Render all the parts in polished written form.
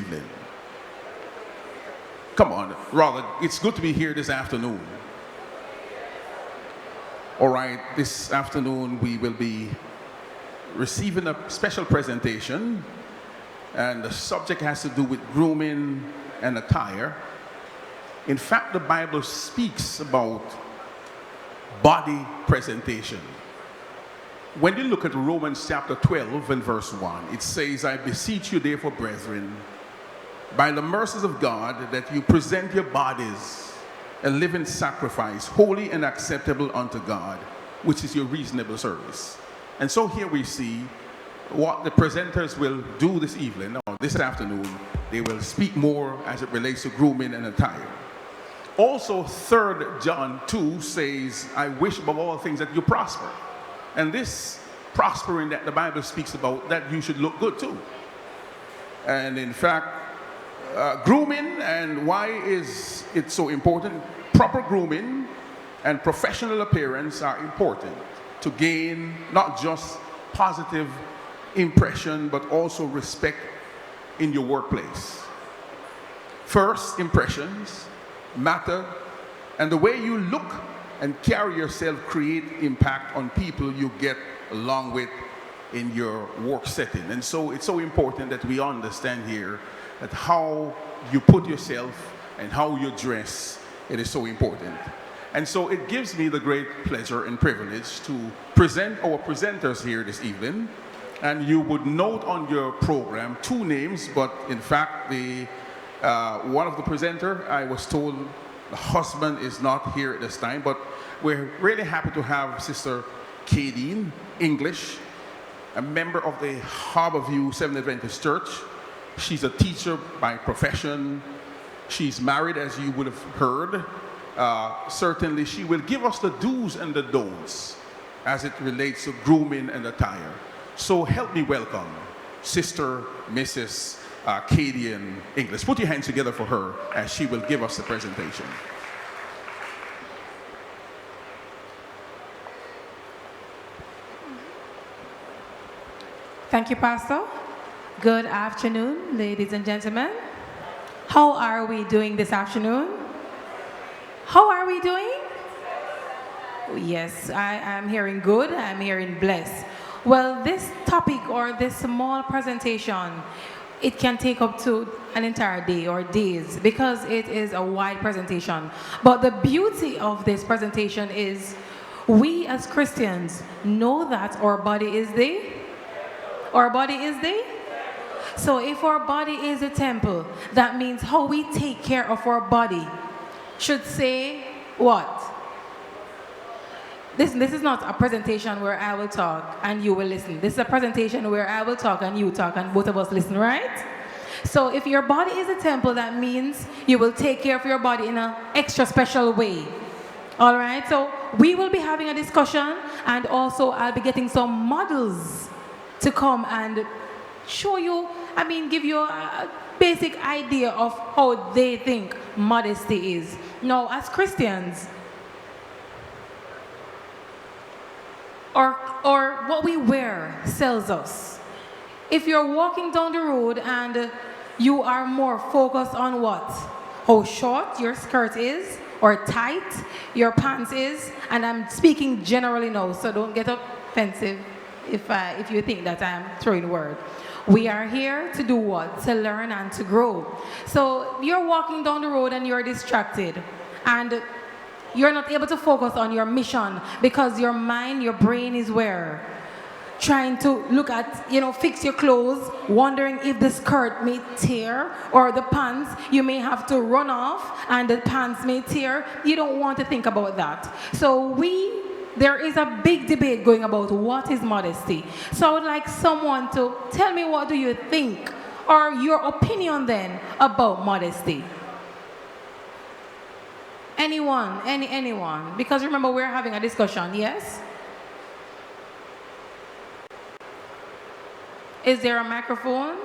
evening. Come on, rather, it's good to be here this afternoon. All right, this afternoon we will be receiving a special presentation, and the subject has to do with grooming and attire. In fact, the Bible speaks about body presentation. When you look at Romans chapter 12 and verse 1, it says, I beseech you therefore, brethren, by the mercies of God, that you present your bodies a living sacrifice, holy and acceptable unto God, which is your reasonable service. And so here we see what the presenters will do this evening, or this afternoon. They will speak more as it relates to grooming and attire. Also, 3 John 2 says, I wish above all things that you prosper. And this prospering that the Bible speaks about, that you should look good too. And in fact, grooming, and why is it so important? Proper grooming and professional appearance are important to gain not just positive impression, but also respect in your workplace. First impressions matter, and the way you look and carry yourself create impact on people you get along with in your work setting. And so it's so important that we understand here that how you put yourself and how you dress, it is so important. And so it gives me the great pleasure and privilege to present our presenters here this evening. And you would note on your program 2 names, but in fact, one of the presenter, I was told the husband is not here at this time, but we're really happy to have Sister Kadeen English, a member of the Harborview Seventh Adventist Church. She's a teacher by profession. She's married, as you would have heard. Certainly, she will give us the do's and the don'ts as it relates to grooming and attire. So help me welcome Sister Mrs. Kadeen English. Put your hands together for her as she will give us the presentation. Thank you, Pastor. Good afternoon, ladies and gentlemen. How are we doing this afternoon? How are we doing? Yes, I am hearing good, I'm hearing blessed. Well, this topic or this small presentation, it can take up to an entire day or days because it is a wide presentation. But the beauty of this presentation is we as Christians know that our body is our body is So if our body is a temple, that means how we take care of our body should say what? This is not a presentation where I will talk and you will listen. This is a presentation where I will talk and you talk and both of us listen, right? So if your body is a temple, that means you will take care of your body in an extra special way. All right, so we will be having a discussion, and also I'll be getting some models to come and show you, give you a basic idea of how they think modesty is. Now, as Christians, or what we wear sells us. If you're walking down the road and you are more focused on what? How short your skirt is, or tight your pants is, and I'm speaking generally now, so don't get offensive if you think that I'm throwing words. We are here to do what? To learn and to grow. So you're walking down the road and you're distracted, and you're not able to focus on your mission because your mind, your brain is where? Trying to look at, fix your clothes, wondering if the skirt may tear, or the pants, you may have to run off and the pants may tear. You don't want to think about that. So there is a big debate going about what is modesty. So I would like someone to tell me, what do you think, or your opinion then about modesty? Anyone, anyone? Because remember, we're having a discussion, yes? Is there a microphone?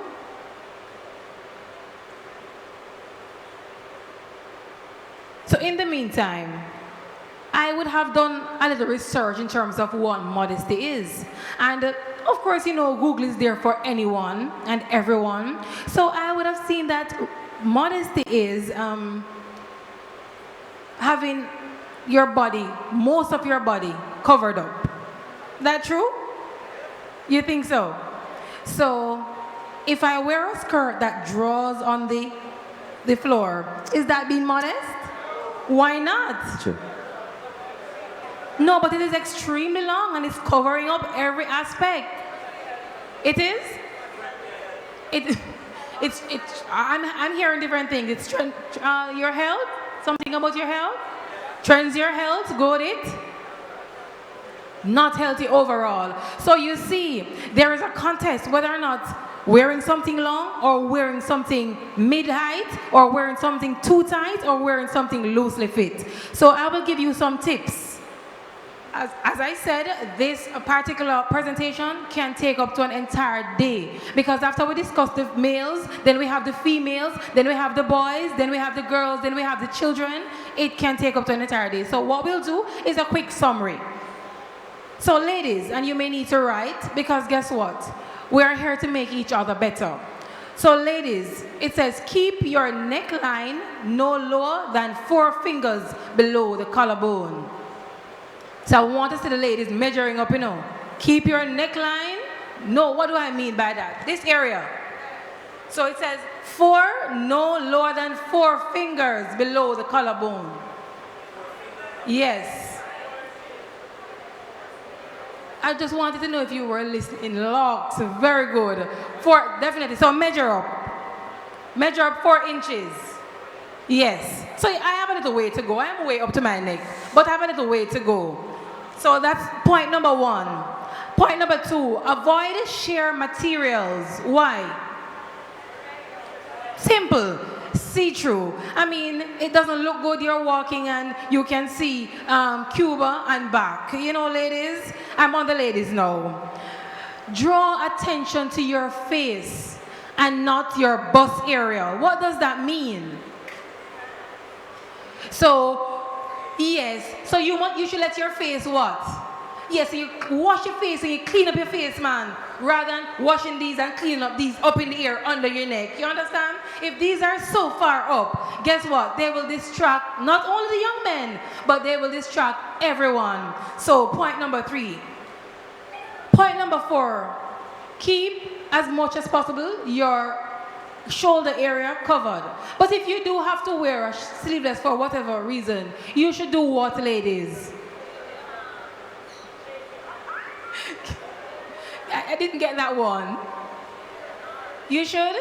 So in the meantime, I would have done a little research in terms of what modesty is. And of course, you know, Google is there for anyone and everyone. So I would have seen that modesty is having your body, most of your body, covered up. That true? You think so? So if I wear a skirt that draws on the floor, is that being modest? Why not? True. No, but it is extremely long and it's covering up every aspect. It is? I'm hearing different things. It's your health, something about your health. Trends your health, got it? Not healthy overall. So you see, there is a contest whether or not wearing something long or wearing something mid-height or wearing something too tight or wearing something loosely fit. So I will give you some tips. As I said, this particular presentation can take up to an entire day because after we discuss the males, then we have the females, then we have the boys, then we have the girls, then we have the children. It can take up to an entire day. So what we'll do is a quick summary. So ladies, and you may need to write because guess what? We are here to make each other better. So ladies, it says keep your neckline no lower than 4 fingers below the collarbone. So I want to see the ladies measuring up, you know. Keep your neckline. No, what do I mean by that? This area. So it says 4, no lower than 4 fingers below the collarbone. Yes. I just wanted to know if you were listening. Locks, very good. 4, definitely. So measure up. Measure up 4 inches. Yes. So I have a little way to go. I'm way up to my neck, but I have a little way to go. So that's point number 1. Point number 2, avoid sheer materials. Why? Simple. See-through. I mean, it doesn't look good. You're walking and you can see Cuba and back. You know, ladies? I'm on the ladies now. Draw attention to your face and not your bust area. What does that mean? So, yes. So you should let your face what? Yes, so you wash your face and you clean up your face, man. Rather than washing these and cleaning up these up in the air under your neck. You understand? If these are so far up, guess what? They will distract not only the young men, but they will distract everyone. So point number 3. Point number 4. Keep as much as possible your shoulder area covered. But if you do have to wear a sleeveless for whatever reason, you should do what, ladies? I didn't get that one. You should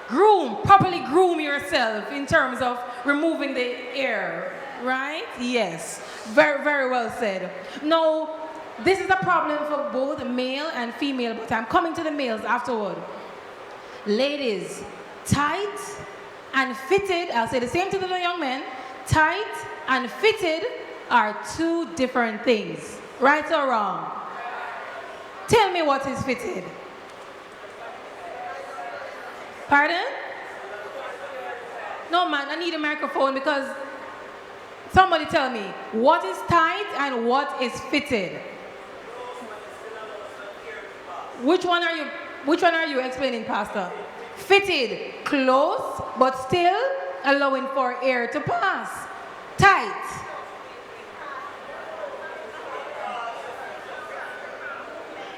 properly groom yourself in terms of removing the air, right? Yes, very, very well said. Now, this is a problem for both male and female, but I'm coming to the males afterward. Ladies, tight and fitted, I'll say the same to the young men, tight and fitted are 2 different things, right or wrong? Tell me what is fitted. Pardon? No, man, I need a microphone because somebody tell me what is tight and what is fitted. Which one are you explaining, Pastor? Fitted, close, but still allowing for air to pass. Tight.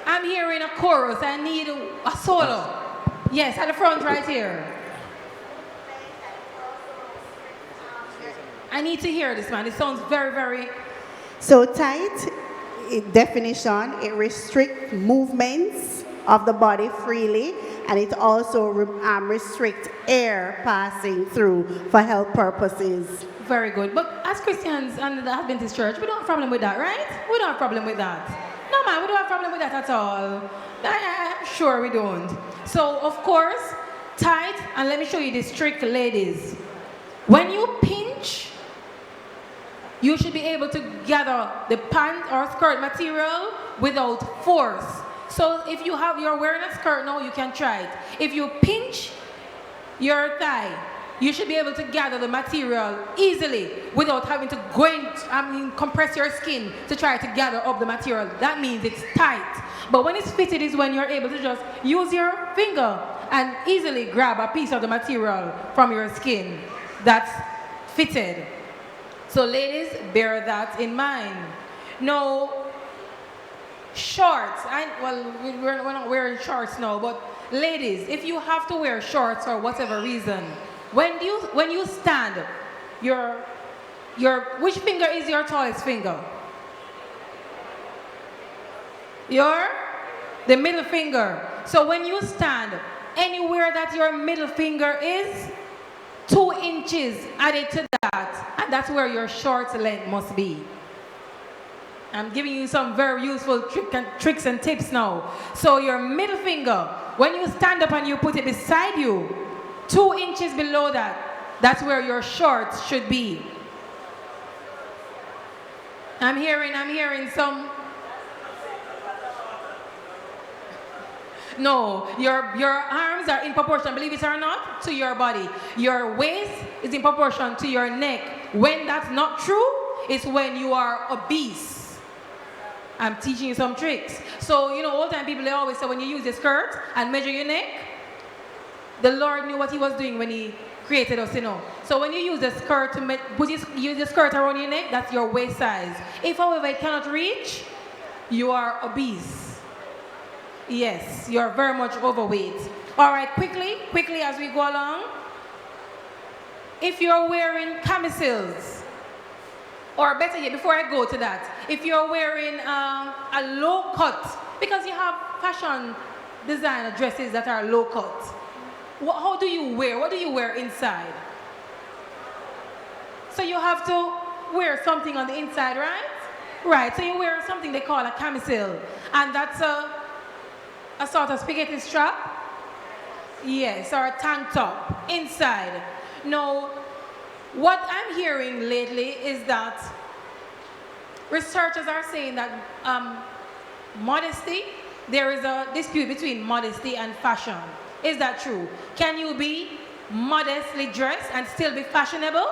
I'm hearing a chorus. I need a solo. Yes, at the front right here. I need to hear this, man. It sounds very, very... So tight, definition, it restricts movements of the body freely, and it also restricts air passing through for health purposes. Very good. But as Christians and the Adventist Church, we don't have a problem with that, right? We don't have a problem with that. No, man, we don't have a problem with that at all. I'm sure we don't. So, of course, tight, and let me show you this trick, ladies. When you pinch, you should be able to gather the pant or skirt material without force. So if you're wearing a skirt now, you can try it. If you pinch your thigh you should be able to gather the material easily without having to go in, compress your skin to try to gather up the material. That means it's tight. But when it's fitted is when you're able to just use your finger and easily grab a piece of the material from your skin that's fitted. So ladies, bear that in mind. Now, shorts. We're not wearing shorts now, but ladies, if you have to wear shorts for whatever reason, when you stand, which finger is your tallest finger? The middle finger. So when you stand, anywhere that your middle finger is, 2 inches added to that, and that's where your shorts length must be. I'm giving you some very useful tricks and tips now. So your middle finger, when you stand up and you put it beside you, 2 inches below that, that's where your shorts should be. I'm hearing some. No, your arms are in proportion, believe it or not, to your body. Your waist is in proportion to your neck. When that's not true, it's when you are obese. I'm teaching you some tricks. So, all the time people, they always say when you use a skirt and measure your neck, the Lord knew what he was doing when he created us, So when you use the skirt use the skirt around your neck, that's your waist size. If, however, it cannot reach, you are obese. Yes, you're very much overweight. All right, quickly as we go along. If you're wearing camisoles, or better yet, before I go to that, if you're wearing a low cut, because you have fashion designer dresses that are low cut, how do you wear? What do you wear inside? So you have to wear something on the inside, right? Right, so you wear something they call a camisole, and that's a sort of spaghetti strap, yes, or a tank top inside. Now, what I'm hearing lately is that researchers are saying that modesty, there is a dispute between modesty and fashion. Is that true? Can you be modestly dressed and still be fashionable?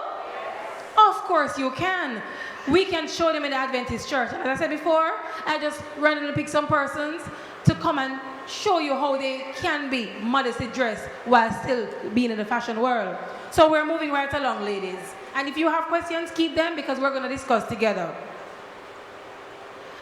Of course you can. We can show them in the Adventist church. As I said before, I just randomly pick some persons to come and show you how they can be modestly dressed while still being in the fashion world. So we're moving right along, ladies. And if you have questions, keep them because we're going to discuss together.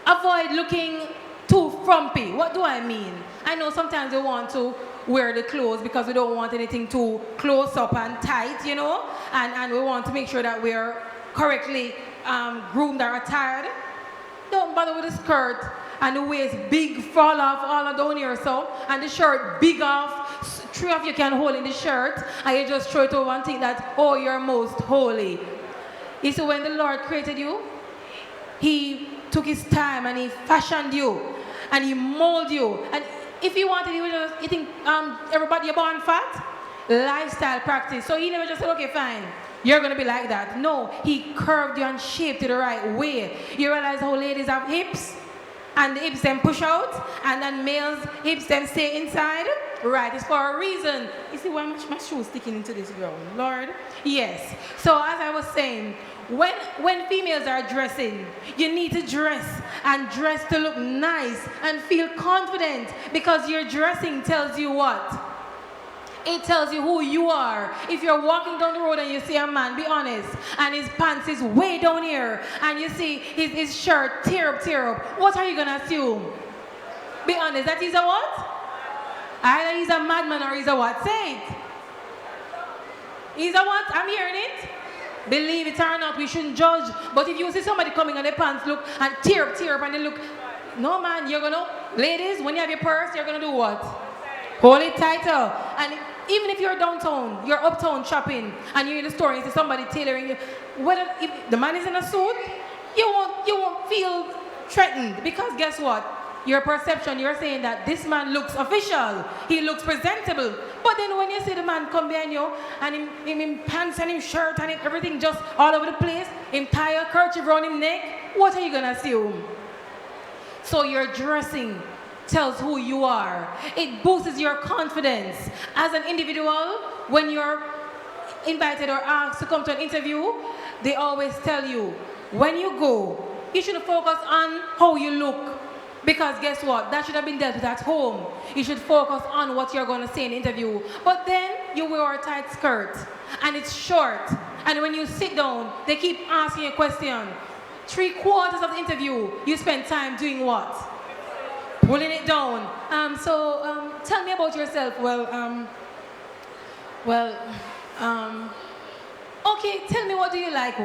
Avoid looking too frumpy. What do I mean? I know sometimes we want to wear the clothes because we don't want anything too close up and tight, and we want to make sure that we're correctly groomed or attired. Don't bother with the skirt and the waist big, fall off all down here so, and the shirt big off, 3 of you can hold in the shirt, and you just throw it over and think that, oh, you're most holy. You see, when the Lord created you, he took his time and he fashioned you, and he molded you, and if he wanted, he would just, you think everybody you're born fat? Lifestyle practice. So he never just said, okay, fine, you're going to be like that. No, he curved you and shaped you the right way. You realize how ladies have hips? And the hips then push out, and then males' hips then stay inside. Right, it's for a reason. You see why my shoe is sticking into this ground, Lord? Yes. So as I was saying, when females are dressing, you need to dress to look nice and feel confident, because your dressing tells you what? It tells you who you are. If you're walking down the road and you see a man, be honest, and his pants is way down here, and you see his shirt tear up, what are you going to assume? Be honest, that he's a what? Either he's a madman or he's a what? Say it. He's a what? I'm hearing it. Believe it or not, we shouldn't judge. But if you see somebody coming and their pants look and tear up and they look, no man, you're going to, ladies, when you have your purse, you're going to do what? Hold it tighter. And even if you're downtown, you're uptown shopping, and you're in the store and you see somebody tailoring you, if the man is in a suit, you won't feel threatened, because guess what? Your perception, you're saying that this man looks official, he looks presentable. But then when you see the man come behind you, and him in pants and him shirt and everything just all over the place, him tie a kerchief around him neck, what are you gonna assume? So your dressing tells who you are. It boosts your confidence as an individual. When you're invited or asked to come to an interview, they always tell you, when you go, you should focus on how you look. Because guess what? That should have been dealt with at home. You should focus on what you're going to say in the interview. But then you wear a tight skirt and it's short. And when you sit down, they keep asking you a question. 3/4 of the interview, you spend time doing what? Pulling it down. Tell me about yourself. Okay, tell me, what do you like?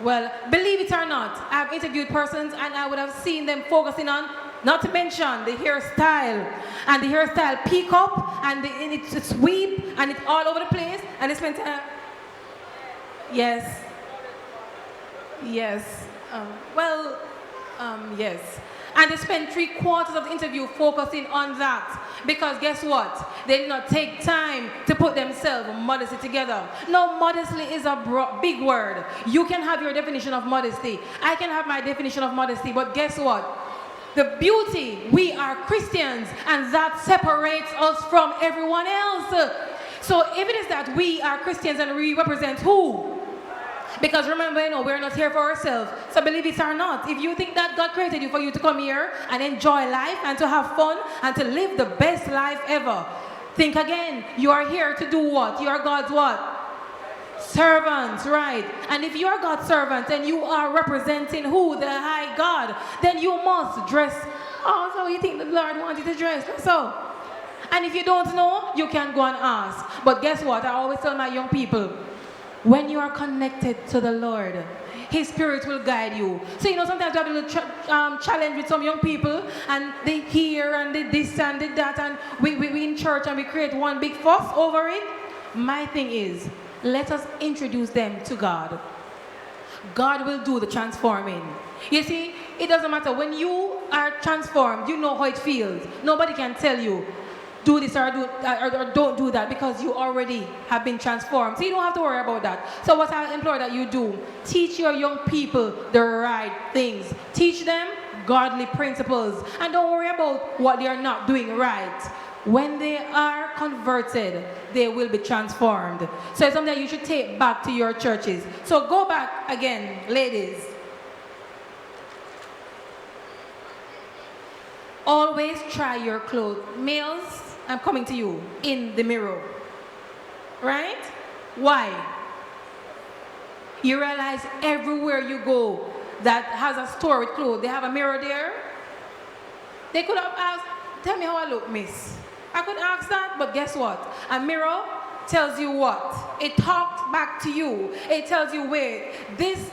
Well, believe it or not, I've interviewed persons and I would have seen them focusing on, not to mention the hairstyle, and the hairstyle peak up, and it's sweep, and it's all over the place, and they spend time. Yes. Yes. Yes. And they spend 3/4 of the interview focusing on that. Because guess what? They did not take time to put themselves modesty together. No, modesty is a big word. You can have your definition of modesty. I can have my definition of modesty. But guess what? The beauty, we are Christians, and that separates us from everyone else. So if it is that we are Christians and we represent who? Because remember, we're not here for ourselves. So believe it or not, if you think that God created you for you to come here and enjoy life and to have fun and to live the best life ever, think again. You are here to do what? You are God's what? Servants, right? And if you are God's servant and you are representing who? The high God, then you must dress. Oh, so you think the Lord wants you to dress? So. And if you don't know, you can go and ask. But guess what? I always tell my young people, when you are connected to the Lord, His Spirit will guide you. So, sometimes you have a little challenge with some young people, and they hear and they this and they that, and we in church and we create one big fuss over it. My thing is, let us introduce them to God. God will do the transforming. You see, it doesn't matter. When you are transformed, you know how it feels. Nobody can tell you, do this or don't do that, because you already have been transformed. So you don't have to worry about that. So what I implore that you do, teach your young people the right things. Teach them godly principles. And don't worry about what they are not doing right. When they are converted, they will be transformed. So it's something that you should take back to your churches. So go back again, ladies. Always try your clothes. Males, I'm coming to you, in the mirror. Right? Why? You realize everywhere you go that has a store with clothes, they have a mirror there. They could have asked, tell me how I look, miss. I could ask that, but guess what? A mirror tells you what? It talks back to you. It tells you, wait, this,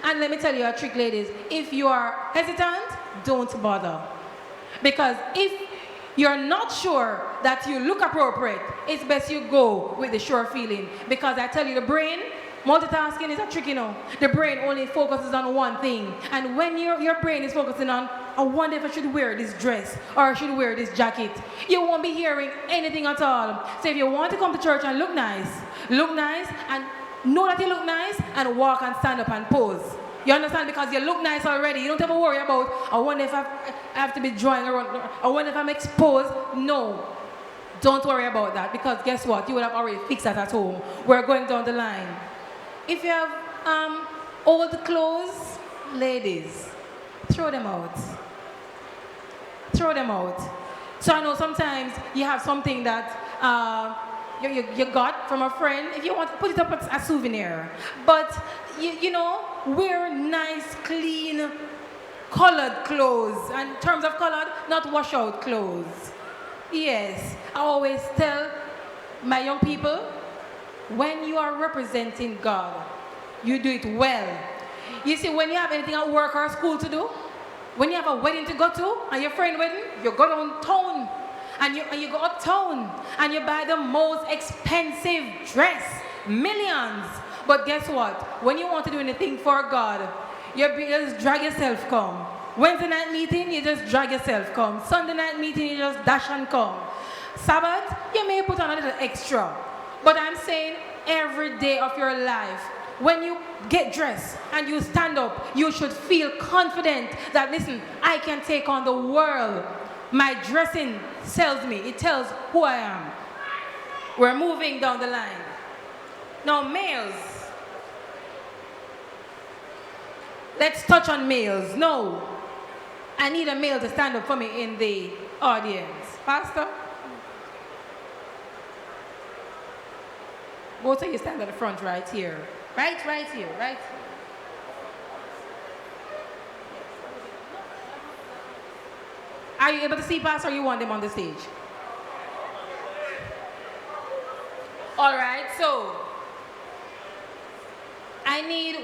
and let me tell you a trick, ladies. If you are hesitant, don't bother. Because if you're not sure that you look appropriate, it's best you go with the sure feeling. Because I tell you, the brain, multitasking is a trick, The brain only focuses on one thing. And when your brain is focusing on, I wonder if I should wear this dress or I should wear this jacket, you won't be hearing anything at all. So if you want to come to church and look nice and know that you look nice, and walk and stand up and pose. You understand? Because you look nice already. You don't have to worry about, I wonder if I have to be drawing around, I wonder if I'm exposed. No. Don't worry about that, because guess what? You would have already fixed that at home. We're going down the line. If you have old clothes, ladies, throw them out. Throw them out. So I know sometimes you have something that you got from a friend. If you want to put it up as a souvenir. But, wear nice, clean, colored clothes. And in terms of colored, not wash out clothes. Yes, I always tell my young people, when you are representing God, you do it well. You see, when you have anything at work or school to do, when you have a wedding to go to, and your friend wedding, you go downtown, and you go uptown, and you buy the most expensive dress, millions. But guess what? When you want to do anything for God, you just drag yourself come. Wednesday night meeting, you just drag yourself come. Sunday night meeting, you just dash and come. Sabbath, you may put on a little extra. But I'm saying every day of your life, when you get dressed and you stand up, you should feel confident that, listen, I can take on the world. My dressing tells me, it tells who I am. We're moving down the line. Now, males. Let's touch on males. No. I need a male to stand up for me in the audience. Pastor? Both of you stand at the front right here. Right here, right here. Are you able to see, Pastor, or you want them on the stage? All right, so I need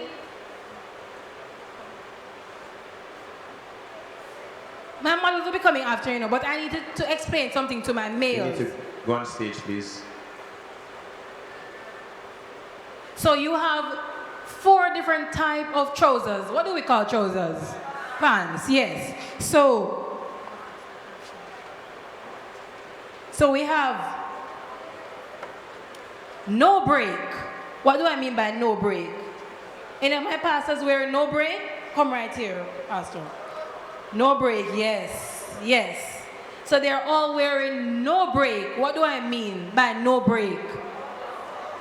my models will be coming after, you know, but I need to explain something to my males. You need to go on stage, please. So you have 4 different type of trousers. What do we call trousers? Pants, yes. So we have no break. What do I mean by no break? Any of my pastors wearing no break? Come right here, Pastor. No break, yes, yes. So they're all wearing no break. What do I mean by no break?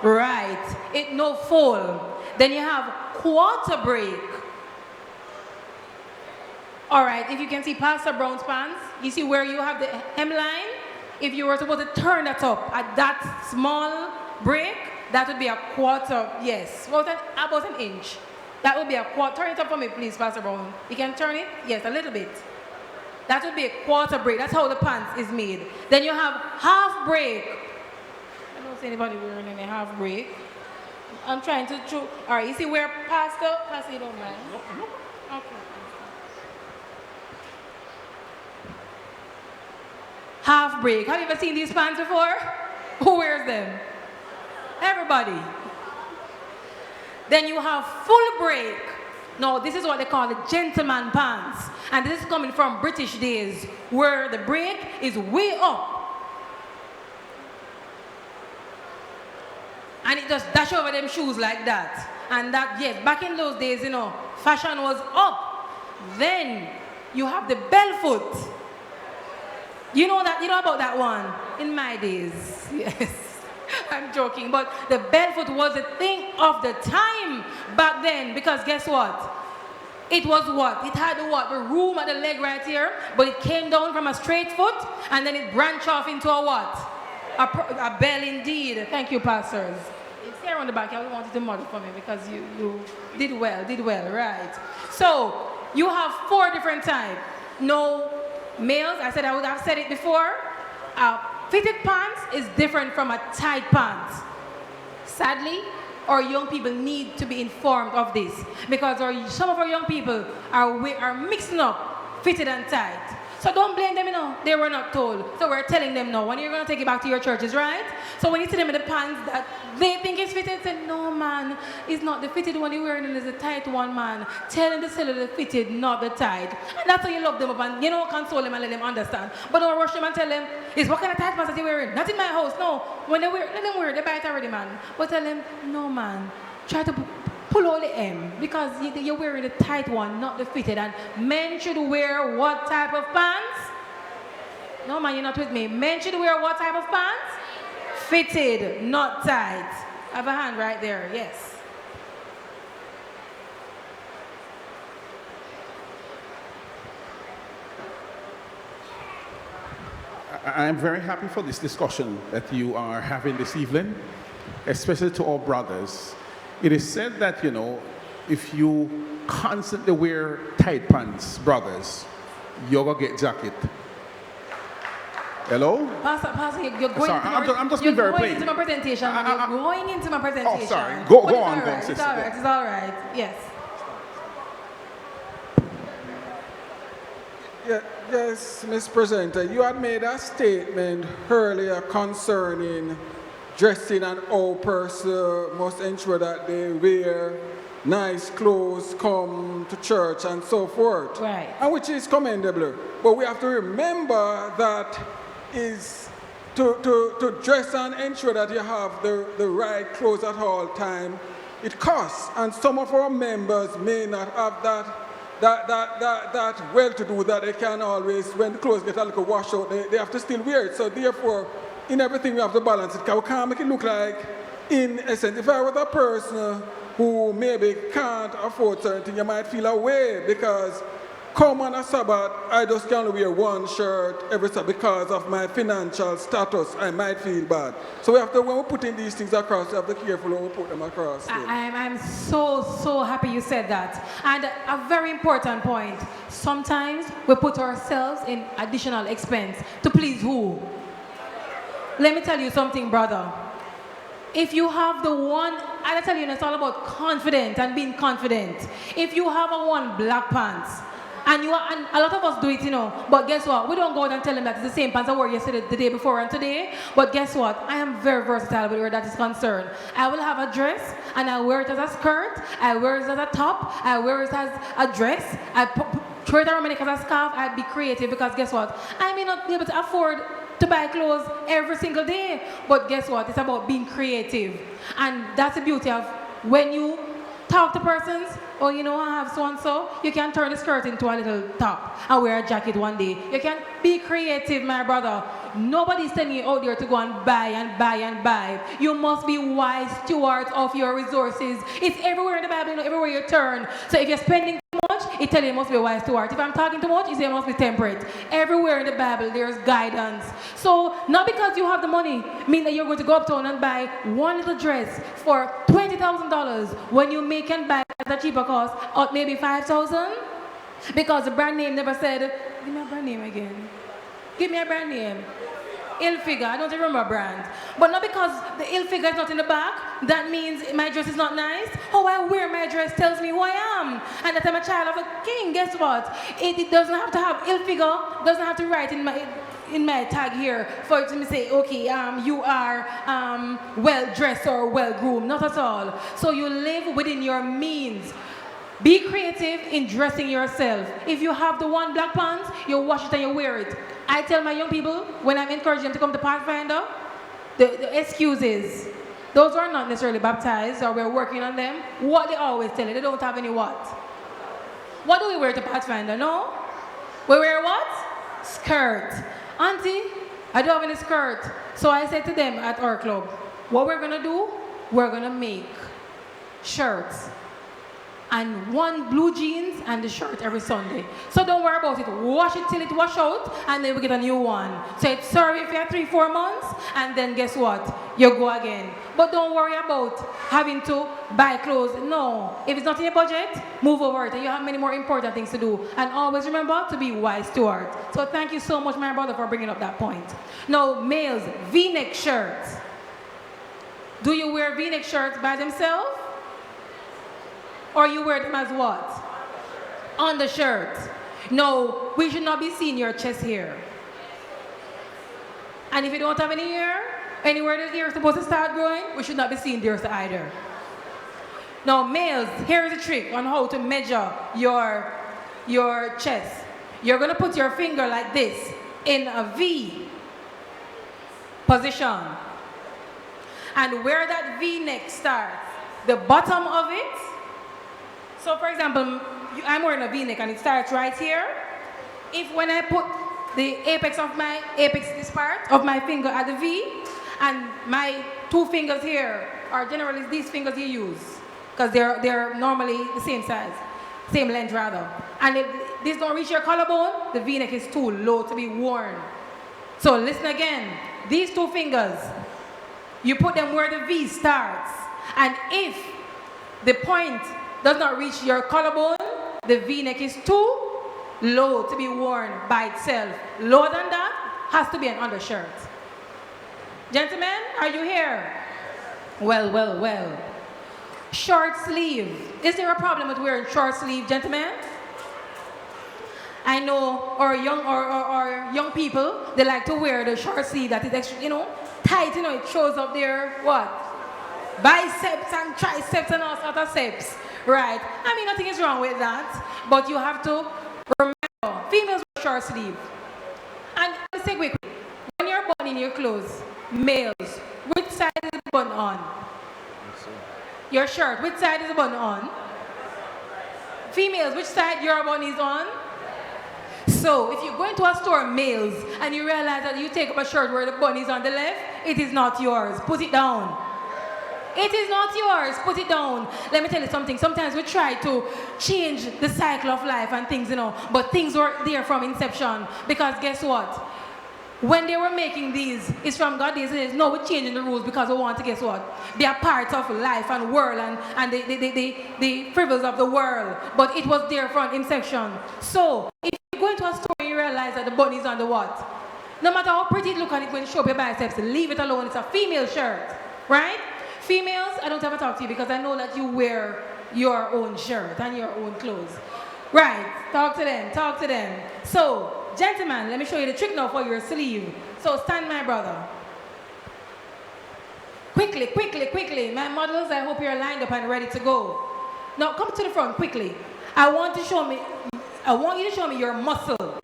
Right, it no fold. Then you have quarter break. All right, if you can see Pastor Brown's pants, you see where you have the hemline? If you were supposed to turn that up at that small break, that would be a quarter, yes, about an inch. That would be a quarter. Turn it up for me, please, Pastor Brown. You can turn it? Yes, a little bit. That would be a quarter break. That's how the pants is made. Then you have half break. I don't see anybody wearing any half break. I'm trying to choose. All right, you see where Pastor, you don't mind? No. Okay. Half break. Have you ever seen these pants before? Who wears them? Everybody. Then you have full break. No, this is what they call the gentleman pants. And this is coming from British days, where the break is way up. And it just dash over them shoes like that. And that, yes, back in those days, you know, fashion was up. Then you have the bell foot. You know about that one? In my days, yes. I'm joking, but the barefoot was a thing of the time back then, because guess what? It was what? It had the room at the leg right here, but it came down from a straight foot, and then it branched off into a what? A bell indeed. Thank you, pastors. It's here on the back. I wanted to model for me because you did well, right? So you have 4 different types. No males, I would have said it before. Fitted pants is different from a tight pants. Sadly, our young people need to be informed of this, because some of our young people are mixing up fitted and tight. So don't blame them, you know, they were not told. So we're telling them no, when you're going to take it back to your churches, right? So when you see them in the pants that they think is fitted, say, no man, it's not the fitted one you're wearing, it's the tight one, man. Tell them to sell the fitted, not the tight. And that's how you love them up and, you know, console them and let them understand. But don't rush them and tell them, it's what kind of tight pants that you're wearing? Not in my house, no. When they wear, let them wear it, they buy it already, man. But tell them, no man, try to pull all the M, because you're wearing the tight one, not the fitted. And men should wear what type of pants? No man, you're not with me. Men should wear what type of pants? Fitted, not tight. I have a hand right there, yes. I'm very happy for this discussion that you are having this evening, especially to all brothers. It is said that, you know, if you constantly wear tight pants, brothers, you're going to get jacket. Hello? Pastor, you're going, sorry, I'm just being very plain. Into my presentation. You're going into my presentation. Oh, sorry. Go on, right. sister. It's all right. It's all right. Yes. Yeah, yes, Ms. Presenter, you had made a statement earlier concerning dressing and how person must ensure that they wear nice clothes, come to church and so forth. Right. And which is commendable. But we have to remember that is to dress and ensure that you have the right clothes at all time. It costs, and some of our members may not have that well-to-do that they can always, when the clothes get a little washed out, they have to still wear it. So therefore, in everything we have to balance it, because we can't make it look like in essence, if I was a person who maybe can't afford certain things, you might feel away because come on a Sabbath, I just can only wear one shirt every Sabbath because of my financial status. I might feel bad. So we have to, when we're putting these things across, we have to be careful when we put them across. I'm so happy you said that. And a very important point. Sometimes we put ourselves in additional expense to please who? Let me tell you something, brother. If you have the one, I tell you, it's all about confidence and being confident. If you have a one black pants, and a lot of us do it, you know, but guess what? We don't go out and tell them that it's the same pants I wore yesterday, the day before, and today. But guess what? I am very versatile with where that is concerned. I will have a dress, and I wear it as a skirt, I wear it as a top, I wear it as a dress, I throw it around my neck as a scarf. I'd be creative because guess what? I may not be able to afford to buy clothes every single day, but guess what? It's about being creative. And that's the beauty of when you talk to persons, oh, you know, I have so-and-so, you can turn the skirt into a little top and wear a jacket one day. You can be creative, my brother. Nobody's telling you out there to go and buy and buy and buy. You must be wise stewards of your resources. It's everywhere in the Bible, you know, everywhere you turn. So if you're spending too much, it tells you you must be a wise steward. If I'm talking too much, it says you must be temperate. Everywhere in the Bible, there's guidance. So not because you have the money, mean that you're going to go uptown and buy one little dress for $20,000 when you make and buy at a cheaper cost, or maybe $5,000, because the brand name never said, give me a brand name again. Give me a brand name. Ilfigure, I don't remember brand. But not because the Ilfigure is not in the back, that means my dress is not nice. How I wear my dress tells me who I am. And that I'm a child of a king, guess what? It doesn't have to have Ilfigure, doesn't have to write in my tag here for it to say, okay, you are well-dressed or well-groomed. Not at all. So you live within your means. Be creative in dressing yourself. If you have the one black pants, you wash it and you wear it. I tell my young people, when I'm encouraging them to come to Pathfinder, the excuses, those who are not necessarily baptized or we're working on them, what they always tell you, they don't have any what? What do we wear to Pathfinder? No? We wear what? Skirt. Auntie, I don't have any skirt. So I said to them at our club, what we're going to do, we're going to make shirts and one blue jeans and the shirt every Sunday. So don't worry about it. Wash it till it wash out and then we get a new one. So it's serve you for 3-4 months and then guess what? You go again. But don't worry about having to buy clothes. No. If it's not in your budget, move over it. And you have many more important things to do. And always remember to be wise stewards. So thank you so much, my brother, for bringing up that point. Now, males, V-neck shirts. Do you wear V-neck shirts by themselves? Or you wear them as what? On the shirt. No, we should not be seeing your chest hair. And if you don't have any hair, anywhere the hair is supposed to start growing, we should not be seeing theirs either. Now, males, here is a trick on how to measure your chest. You're going to put your finger like this in a V position. And where that V-neck starts, the bottom of it. So for example, I'm wearing a V-neck and it starts right here. If when I put the this part of my finger at the V, and my 2 fingers here are generally these fingers you use, because they're normally the same size, same length rather. And if this don't reach your collarbone, the V-neck is too low to be worn. So listen again, these 2 fingers, you put them where the V starts, and if the point does not reach your collarbone, the V-neck is too low to be worn by itself. Lower than that has to be an undershirt. Gentlemen, are you here? Well. Short sleeve. Is there a problem with wearing short sleeve, gentlemen? I know our young people, they like to wear the short sleeve that is extra, tight, it shows up their what? Biceps and triceps and all sorts of steps. Right. I mean, nothing is wrong with that. But you have to remember, females wear short sleeve. And let's say quickly, when you're buttoning your clothes, males, which side is the button on? Your shirt, which side is the button on? Females, which side your button is on? So, if you go into a store, males, and you realize that you take up a shirt where the button is on the left, it is not yours. Put it down. It is not yours. Put it down. Let me tell you something. Sometimes we try to change the cycle of life and things, but things were there from inception. Because guess what? When they were making these, it's from God. They say, no, we're changing the rules because we want to, guess what? Be a part of life and world and the privileges of the world. But it was there from inception. So, if you go into a store and you realize that the button is on the what? No matter how pretty it looks on it when you show up your biceps, leave it alone. It's a female shirt, right? Females, I don't have to talk to you because I know that you wear your own shirt and your own clothes. Right, talk to them, talk to them. So, gentlemen, let me show you the trick now for your sleeve. So, stand, my brother. Quickly, quickly, quickly. My models, I hope you're lined up and ready to go. Now, come to the front, quickly. I want you to show me your muscle. No,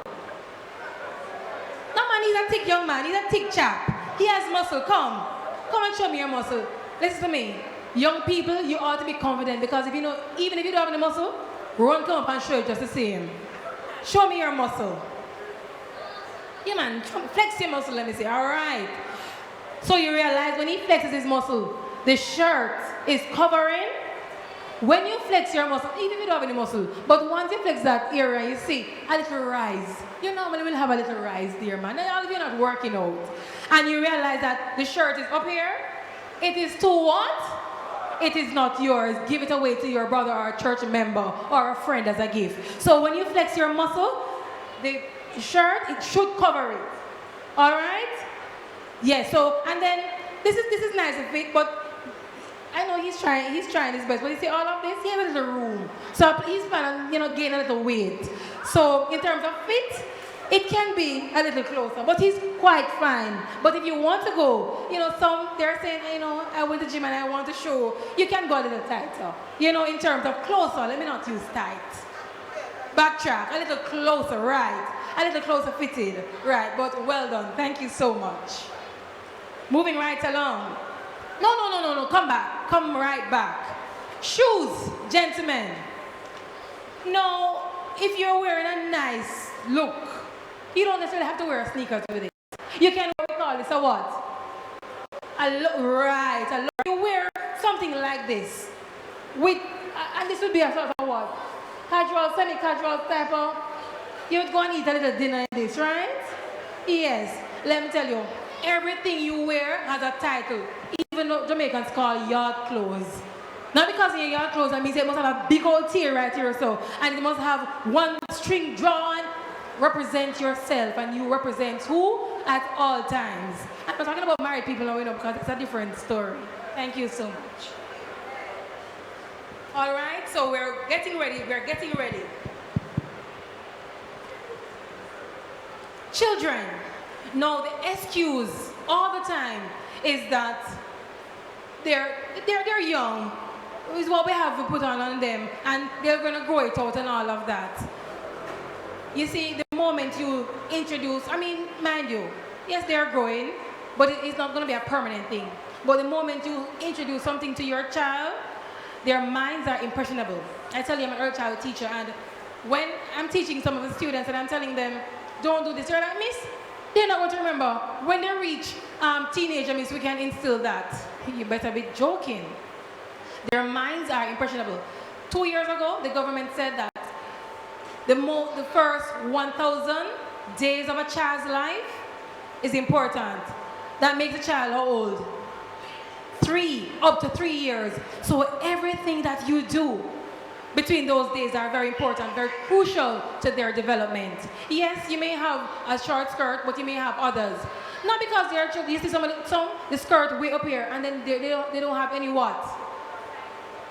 man, he's a thick young man. He's a thick chap. He has muscle. Come and show me your muscle. Listen to me. Young people, you ought to be confident because if even if you don't have any muscle, run, come up and show it just the same. Show me your muscle. Yeah, man, flex your muscle, let me see. All right. So you realize when he flexes his muscle, the shirt is covering. When you flex your muscle, even if you don't have any muscle, but once you flex that area, you see a little rise. You normally will have a little rise there, man. And all of you are not working out. And you realize that the shirt is up here. It is to what? It is not yours. Give it away to your brother or a church member or a friend as a gift. So when you flex your muscle, the shirt, it should cover it. All right? Yes, so, and then, this is nice to fit, but I know he's trying his best, but you see all of this, he has a little room. So he's planning on, gain a little weight. So in terms of fit, it can be a little closer, but he's quite fine. But if you want to go, they're saying, I went to the gym and I want to show, you can go a little tighter. In terms of closer, let me not use tight. Backtrack, a little closer, right. A little closer fitted, right, but well done. Thank you so much. Moving right along. No, come back. Come right back. Shoes, gentlemen. No, if you're wearing a nice look, you don't necessarily have to wear sneakers with it. You can call this a what? You wear something like this. And this would be a sort of what? Casual, semi-casual type of. You would go and eat a little dinner in this, right? Yes. Let me tell you, everything you wear has a title. Even though Jamaicans call yard clothes. Not because in your yard clothes, that means it must have a big old tear right here or so. And it must have one string drawn. Represent yourself, and you represent who at all times. I'm not talking about married people now, because it's a different story. Thank you so much. All right, so we're getting ready. Children, no, the excuse all the time is that they're young. Is what we have to put on them, and they're going to grow it out and all of that. You see, the moment you introduce, mind you, yes, they're growing, but it's not going to be a permanent thing. But the moment you introduce something to your child, their minds are impressionable. I tell you, I'm an early child teacher, and when I'm teaching some of the students and I'm telling them, don't do this, they're like, miss, they're not going to remember. When they reach teenager, miss, we can instill that. You better be joking. Their minds are impressionable. 2 years ago, the government said that the first 1,000 days of a child's life is important. That makes a child how old? Up to 3 years. So everything that you do between those days are very important, very crucial to their development. Yes, you may have a short skirt, but you may have others. Not because they're children. You see some the skirt way up here, and then they don't have any what?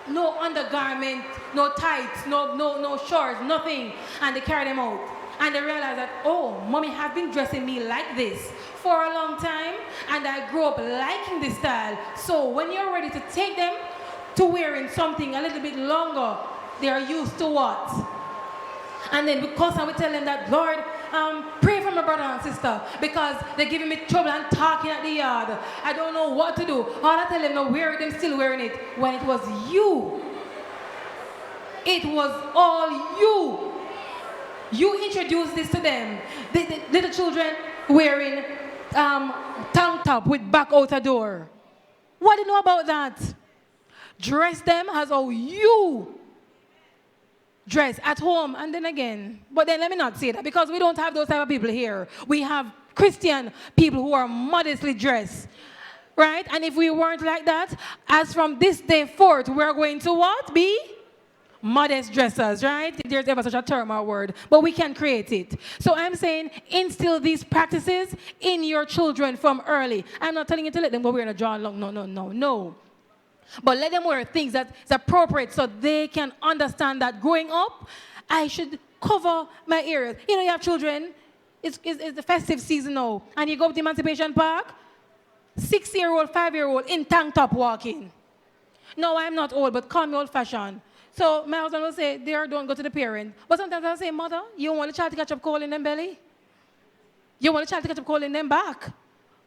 No undergarment, no tights, no shorts, nothing. And they carry them out. And they realize that, oh, mommy has been dressing me like this for a long time, and I grew up liking this style. So when you're ready to take them to wearing something a little bit longer, they are used to what? And then because I would tell them that, Lord, pray for my brother and sister because they're giving me trouble and talking at the yard. I don't know what to do. All I tell them, no, wear it, them still wearing it. When it was you. It was all you. You introduced this to them. The little children wearing tank top with back out a door. What do you know about that? Dress them as how you dress at home. And then again, but then let me not say that, because we don't have those type of people here. We have Christian people who are modestly dressed, right? And if we weren't like that, as from this day forth, we're going to what? Be modest dressers, right? There's ever such a term or word, but we can create it. So I'm saying instill these practices in your children from early. I'm not telling you to let them go wearing a drawn long. No. But let them wear things that's appropriate so they can understand that growing up, I should cover my ears. You know, you have children, it's the festive season now, and you go to the Emancipation Park, 6-year-old, 5-year-old in tank top walking. No, I'm not old, but call me old-fashioned. So my husband will say, there, don't go to the parent. But sometimes I'll say, mother, you want the child to catch up cold in them belly? You want the child to catch up cold in them back?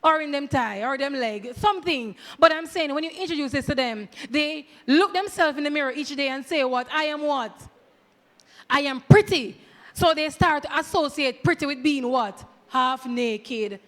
Or in them thigh, or them leg, something. But I'm saying, when you introduce this to them, they look themselves in the mirror each day and say, what? I am pretty. So they start to associate pretty with being what? Half naked.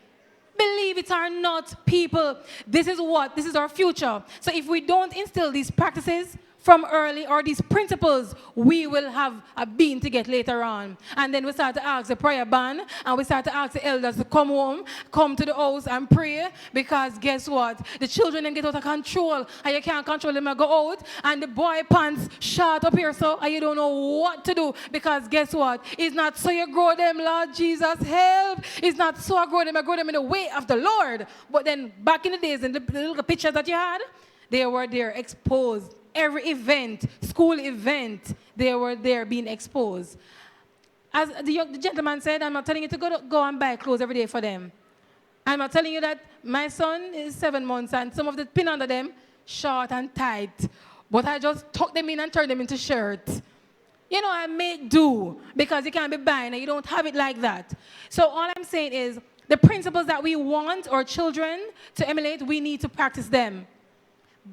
Believe it or not, people, this is our future. So if we don't instill these practices from early, or these principles, we will have a bean to get later on. And then we start to ask the prayer band, and we start to ask the elders to come home, come to the house and pray, because guess what? The children then get out of control, and you can't control them and go out, and the boy pants short up here, so and you don't know what to do, because guess what? It's not so you grow them, Lord Jesus, help. It's not so I grow them in the way of the Lord. But then back in the days, in the little pictures that you had, they were there exposed. Every event, school event, they were there being exposed. As the gentleman said, I'm not telling you to go and buy clothes every day for them. I'm not telling you that my son is 7 months and some of the pin under them, short and tight. But I just tuck them in and turn them into shirts. You know, I make do, because you can't be buying and you don't have it like that. So all I'm saying is, the principles that we want our children to emulate, we need to practice them.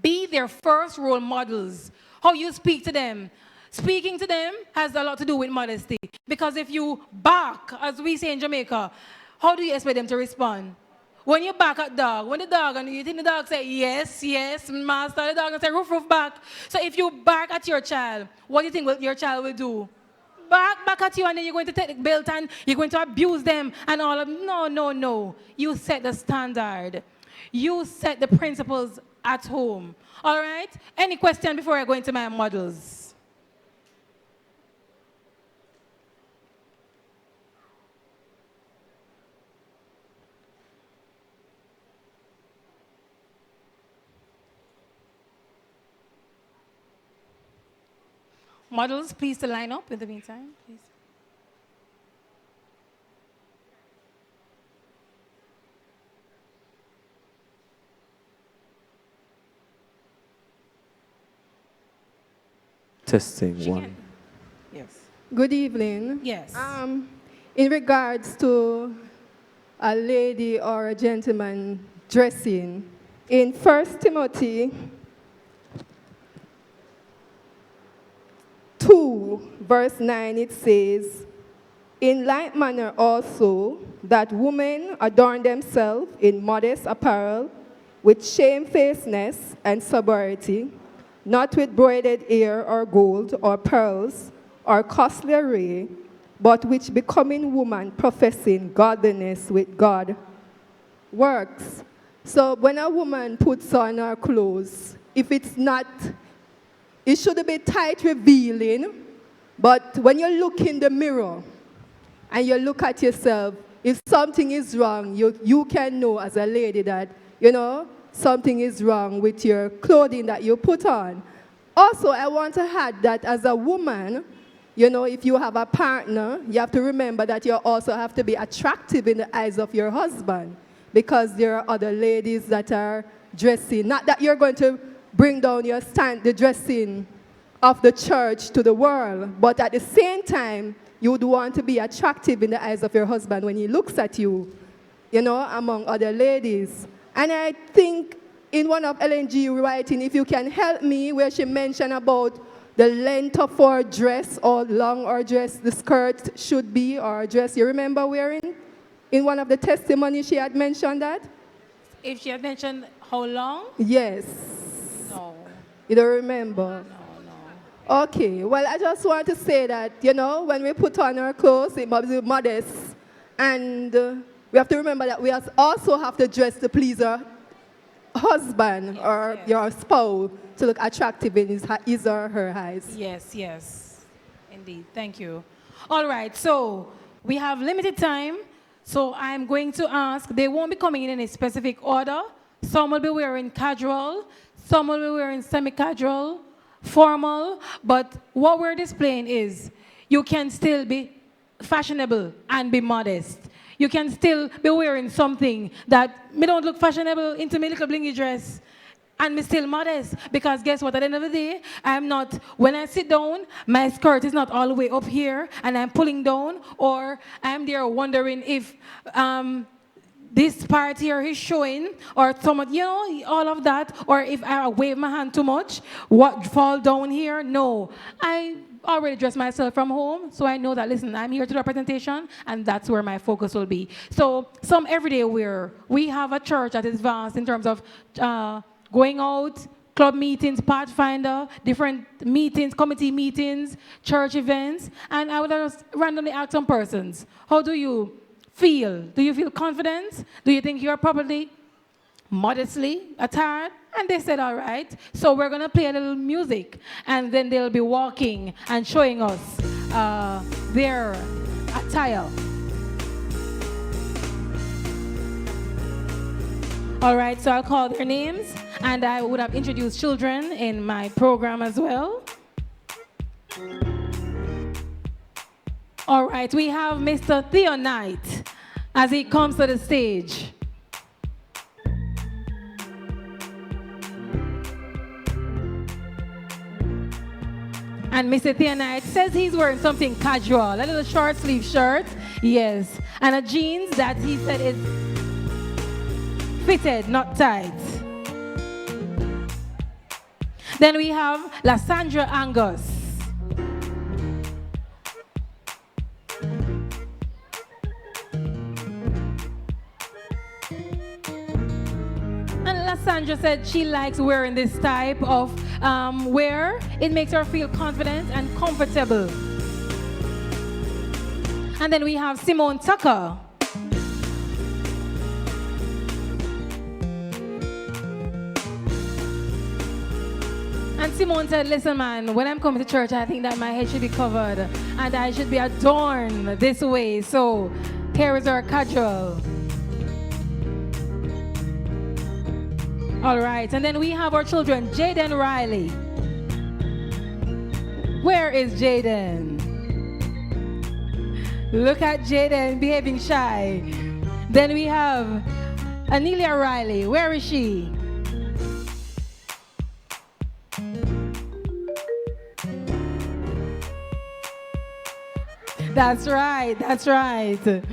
Be their first role models. How you speak to them. Speaking to them has a lot to do with modesty. Because if you bark, as we say in Jamaica, how do you expect them to respond? When you bark at dog, when the dog, and you think the dog say, yes, master, the dog will say, roof, back. So if you bark at your child, what do you think your child will do? Bark back at you, and then you're going to take the belt and you're going to abuse them and all of. No. You set the standard. You set the principles at home. All right? Any question before I go into my models? Models, please to line up in the meantime, please. Testing one. Yes. Good evening. Yes. In regards to a lady or a gentleman dressing, in 1 Timothy 2, verse 9, it says, in like manner also, that women adorn themselves in modest apparel, with shamefacedness and sobriety, not with braided hair or gold or pearls or costly array, but which becoming woman professing godliness with God works. So when a woman puts on her clothes, if it's not, it shouldn't be tight revealing, but when you look in the mirror and you look at yourself, if something is wrong, you can know as a lady that, you know, something is wrong with your clothing that you put on. Also, I want to add that as a woman, you know, if you have a partner, you have to remember that you also have to be attractive in the eyes of your husband, because there are other ladies that are dressing. Not that you're going to bring down the dressing of the church to the world, but at the same time, you would want to be attractive in the eyes of your husband when he looks at you, you know, among other ladies. And I think in one of LNG writing, if you can help me, where she mentioned about the length of our dress, or long our dress, the skirt should be, or dress, you remember wearing? In one of the testimonies she had mentioned that? If she had mentioned how long? Yes. No. You don't remember? No. Okay, well, I just want to say that, you know, when we put on our clothes, it must be modest. And we have to remember that we also have to dress to please our husband or your spouse to look attractive in his or her eyes. Yes, yes, indeed. Thank you. All right, so we have limited time, so I'm going to ask, they won't be coming in any specific order. Some will be wearing casual, some will be wearing semi-casual, formal, but what we're displaying is you can still be fashionable and be modest. You can still be wearing something that me don't look fashionable into my little blingy dress and me still modest, because guess what, at the end of the day, I'm not, when I sit down, my skirt is not all the way up here and I'm pulling down, or I'm there wondering if this part here is showing, or somewhat, you know, all of that, or if I wave my hand too much, what fall down here? No. I already dressed myself from home, so I know that, listen, I'm here to do a presentation, and that's where my focus will be. So some everyday wear. We have a church that is vast in terms of going out, club meetings, Pathfinder, different meetings, committee meetings, church events, and I would just randomly ask some persons, how do you feel? Do you feel confident? Do you think you're properly, modestly attired? And they said, all right. So we're going to play a little music, and then they'll be walking and showing us their attire. All right, so I'll call their names, and I would have introduced children in my program as well. All right, we have Mr. Theo Knight as he comes to the stage. And Mr. Theo Knight says he's wearing something casual, a little short sleeve shirt, yes, and a jeans that he said is fitted, not tight. Then we have Lysandra Angus. And Lysandra said she likes wearing this type of wear. It makes her feel confident and comfortable. And then we have Simone Tucker. And Simone said, listen, man, when I'm coming to church, I think that my head should be covered and I should be adorned this way. So here is our casual. All right, and then we have our children, Jaden Riley. Where is Jaden? Look at Jaden behaving shy. Then we have Anelia Riley. Where is she? That's right, that's right.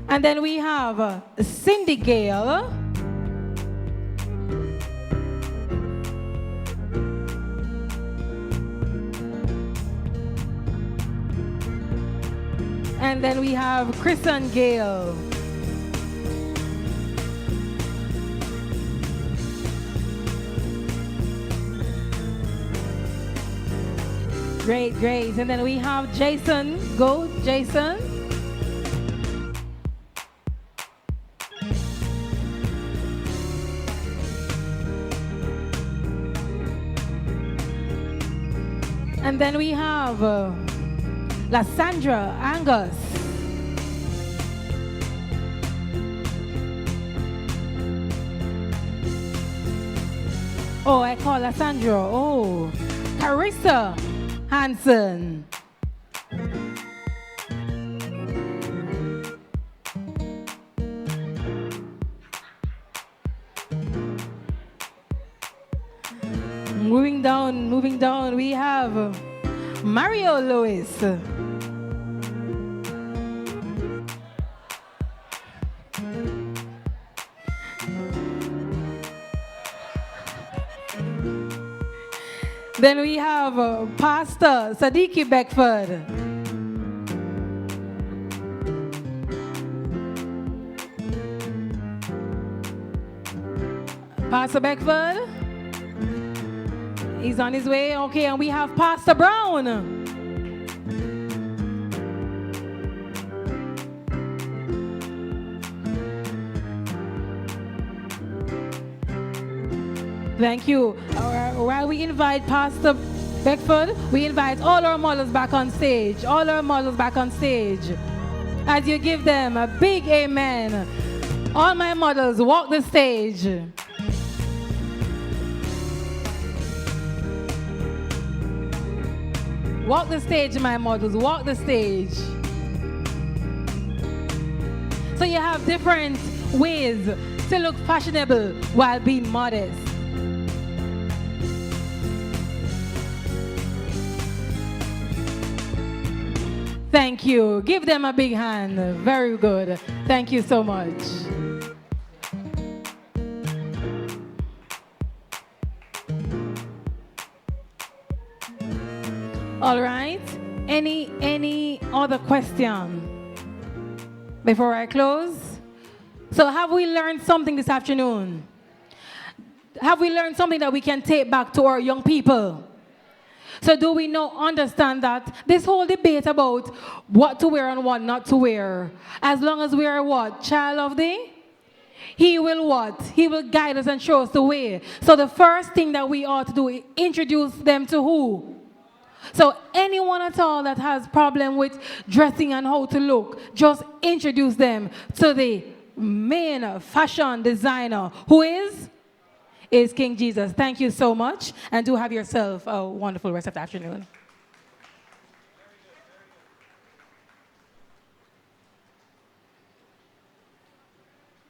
And then we have Cindy Gale. And then we have Kristen Gale. Great, great. And then we have Jason. Go, Jason. And then we have Lysandra Angus. Oh, I call Lysandra. Oh, Carissa Hansen. Moving down, we have Mario Lewis. Then we have Pastor Sadiki Beckford. Pastor Beckford. He's on his way. Okay, and we have Pastor Brown. Thank you. While we invite Pastor Beckford, we invite all our models back on stage. All our models back on stage. As you give them a big amen. All my models, walk the stage. Walk the stage, my models, walk the stage. So you have different ways to look fashionable while being modest. Thank you. Give them a big hand. Very good. Thank you so much. All right. Any other question before I close? So have we learned something this afternoon? Have we learned something that we can take back to our young people? So do we now understand that this whole debate about what to wear and what not to wear, as long as we are what? Child of the? He will what? He will guide us and show us the way. So the first thing that we ought to do is introduce them to who? So anyone at all that has problem with dressing and how to look, just introduce them to the main fashion designer, who is King Jesus. Thank you so much, and do have yourself a wonderful rest of the afternoon.